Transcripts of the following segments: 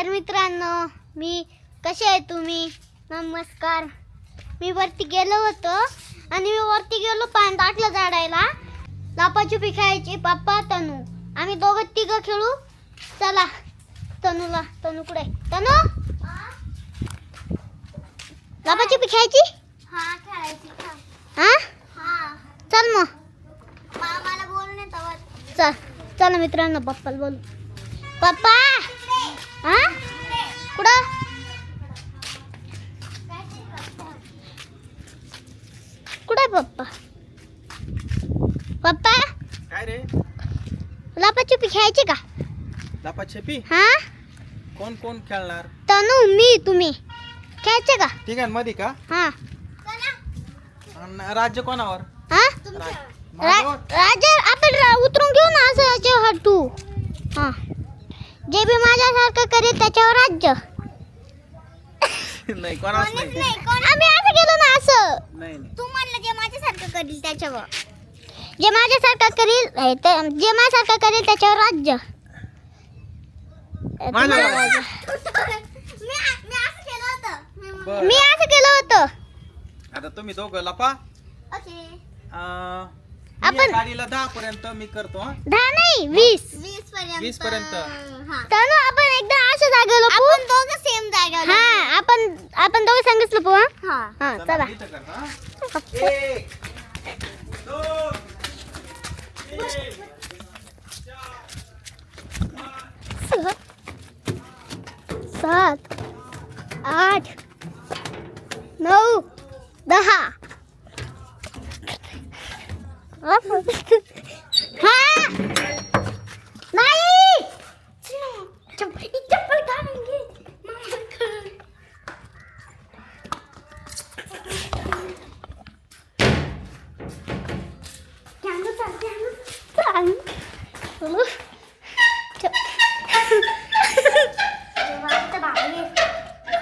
तर मित्रांनो, मी कसे आहे तुम्ही? नमस्कार. मी वरती गेलो होतो आणि मी वरती गेलो पाणी टाकलं झाडायला. लपाछुपी खेळायची. पप्पा तनू आम्ही दोघं तिघं खेळू. चला तनू कुठे? तनू लपाछुपी खेळायची. हा खेळायची. हा हा चल मग. मला बोलू नये तवा. चला मित्रांनो, पप्पाला बोलू. पप्पा हा कुठं? कुठे पप्पा? पप्पा काय रे? लपाछुपी खेळायची का? लपाछपी हा कोण कोण खेळणार? तनू मी तुम्ही खेळायचे का? तिघांमध्ये का? हा आणि राज्य कोणावर? हा माझ्यावर? राजा आपण उतरून घेऊ ना असं याच्यावर हटू. हा जे बी माझ्यासारखं करेल त्याच्यावर राज्य. नाही कोणाच नाही. आम्ही असं गेलो ना असं. नाही नाही. तू म्हणलं जे माझ्यासारखं करील त्याच्यावर. जे माझ्यासारखं करेल जे माझ्यासारखं करेल त्याच्यावर राज्य. माझ्यावर. मी असं केलं होतं. बरं. मी असं केलं होतं. आता तुम्ही दोघं लपा. ओके. मी आपण- या गाडीला 10 पर्यंत मी करतो. 10 नाही 20. 20 पर्यंत. हा. तनु आपण एकदा अशा जागेला लपू. आपण दोघं सेम जागेवर. हा आपण दोघं संगच लपू. हा हा. चला. इथं कर, हा? 1 2 3 सात 8 9 10. हा नाही चप्पल घालून घे.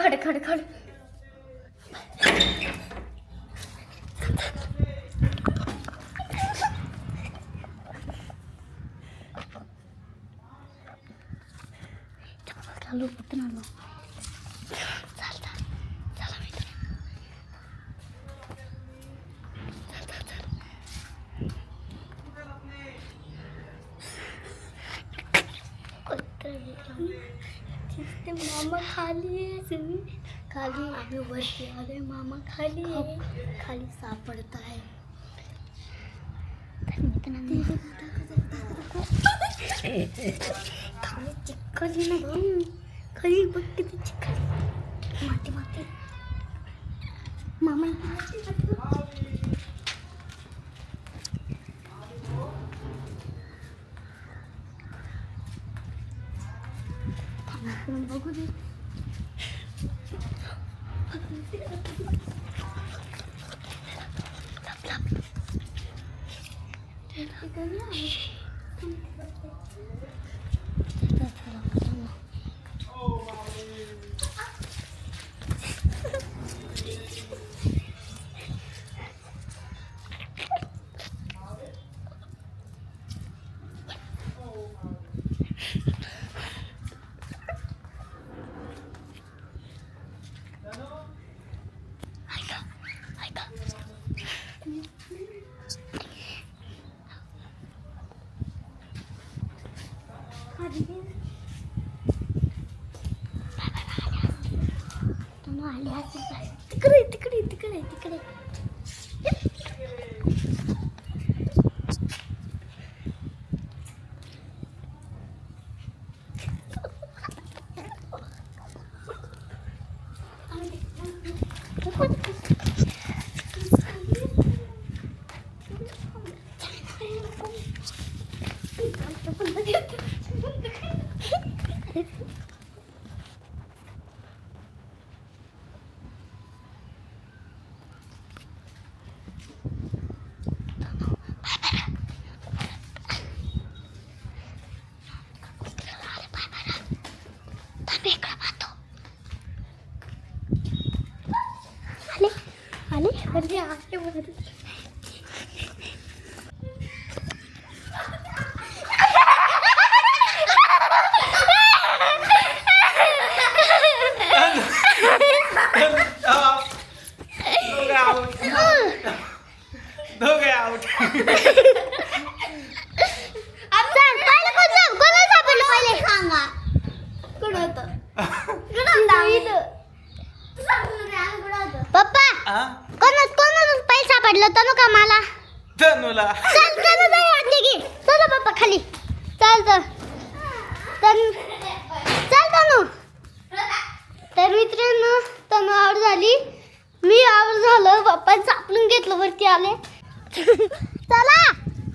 खड चालू पटकन आलो. चला मित्र. मामा खाली आहे. खाली आम्ही वरती आलोय. मामा खाली आहे. खाली सापडत आहे. खाली चिखल नाही. खाली बघ किती चिखल. माती मामा बघू दे. तिकडे आले हा कोणाला पैसा पडला तनु का मला तनूला चल चल जाय वाटले की चला पप्पा खाली चल चल तन